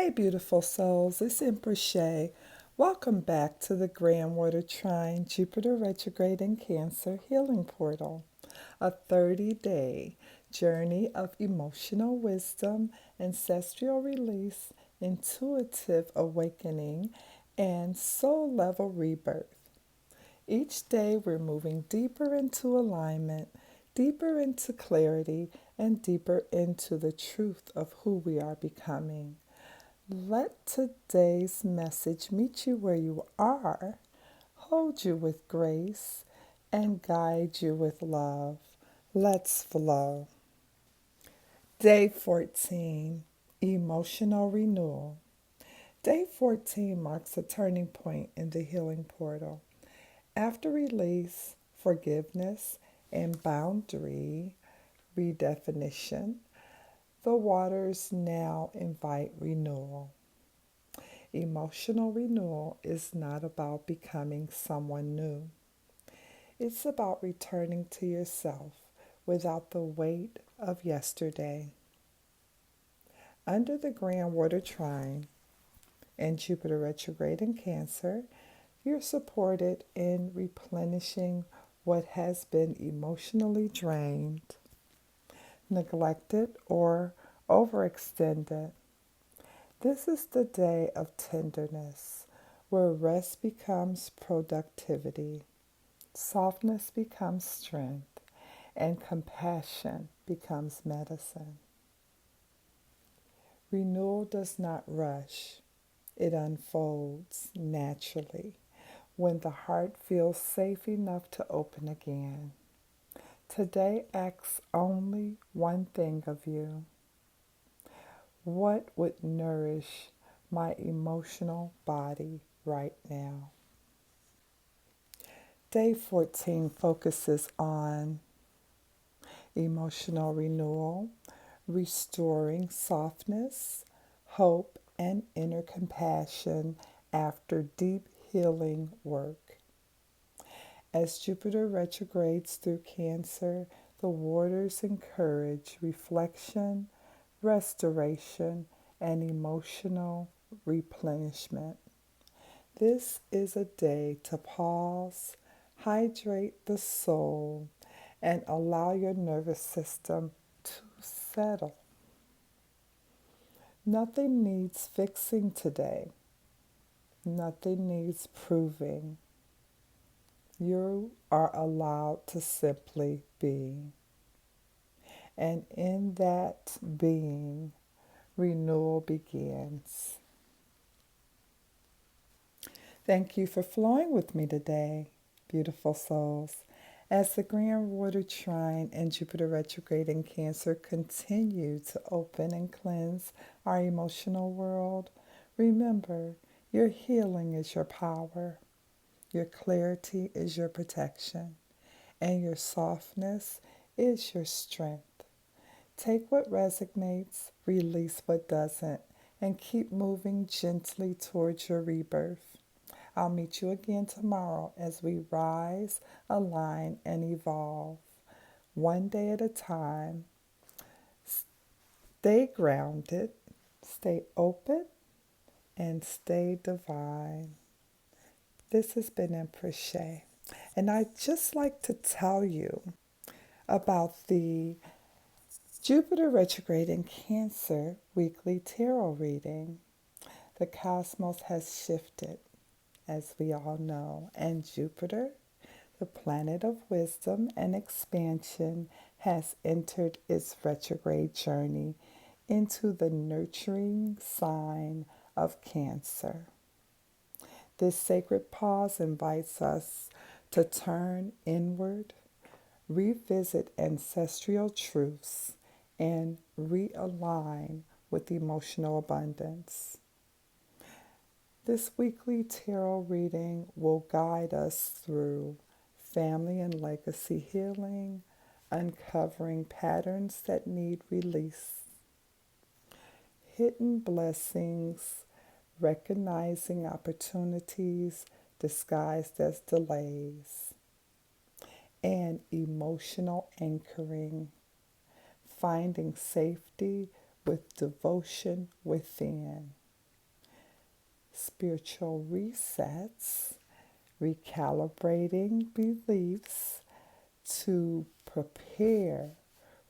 Hey, beautiful souls, it's Empress Shay. Welcome back to the Groundwater Trine Jupiter retrograde in Cancer healing portal, a 30-day journey of emotional wisdom, ancestral release, intuitive awakening, and soul level rebirth. Each day we're moving deeper into alignment, deeper into clarity, and deeper into the truth of who we are becoming. Let today's message meet you where you are, hold you with grace, and guide you with love. Let's flow. Day 14, Emotional Renewal. Day 14 marks a turning point in the healing portal. After release, forgiveness, and boundary redefinition, the waters now invite renewal. Emotional renewal is not about becoming someone new. It's about returning to yourself without the weight of yesterday. Under the Groundwater Trine and Jupiter retrograde in Cancer, you're supported in replenishing what has been emotionally drained, neglected, or overextended. This is the day of tenderness, where rest becomes productivity, softness becomes strength, and compassion becomes medicine. Renewal does not rush. It unfolds naturally when the heart feels safe enough to open again. Today asks only one thing of you. What would nourish my emotional body right now? Day 14 focuses on emotional renewal, restoring softness, hope, and inner compassion after deep healing work. As Jupiter retrogrades through Cancer, the waters encourage reflection, restoration, and emotional replenishment. This is a day to pause, hydrate the soul, and allow your nervous system to settle. Nothing needs fixing today. Nothing needs proving. You are allowed to simply be. And in that being, renewal begins. Thank you for flowing with me today, beautiful souls. As the Groundwater Trine and Jupiter retrograde in Cancer continue to open and cleanse our emotional world, remember, your healing is your power, your clarity is your protection, and your softness is your strength. Take what resonates, release what doesn't, and keep moving gently towards your rebirth. I'll meet you again tomorrow as we rise, align, and evolve. One day at a time. Stay grounded, stay open, and stay divine. This has been Empress Shay. And I'd just like to tell you about the Jupiter retrograde in Cancer weekly tarot reading. The cosmos has shifted, as we all know, and Jupiter, the planet of wisdom and expansion, has entered its retrograde journey into the nurturing sign of Cancer. This sacred pause invites us to turn inward, revisit ancestral truths, and realign with emotional abundance. This weekly tarot reading will guide us through family and legacy healing, uncovering patterns that need release, hidden blessings, recognizing opportunities disguised as delays, and emotional anchoring, finding safety with devotion within. spiritual resets, recalibrating beliefs to prepare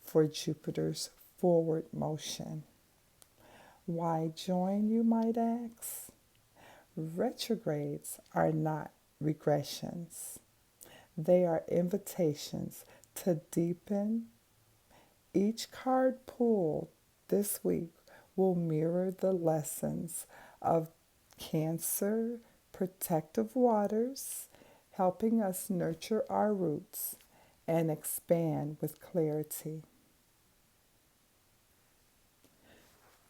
for Jupiter's forward motion. Why join, you might ask? Retrogrades are not regressions. They are invitations to deepen. Each card pulled this week will mirror the lessons of Cancer protective waters, helping us nurture our roots and expand with clarity.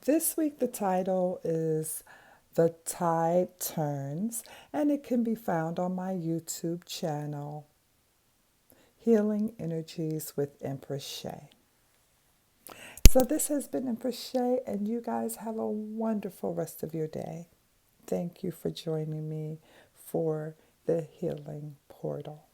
This week, the title is The Tide Turns, and it can be found on my YouTube channel, Healing Energies with Empress Shay. So this has been Empress Shay, and you guys have a wonderful rest of your day. Thank you for joining me for the Healing Portal.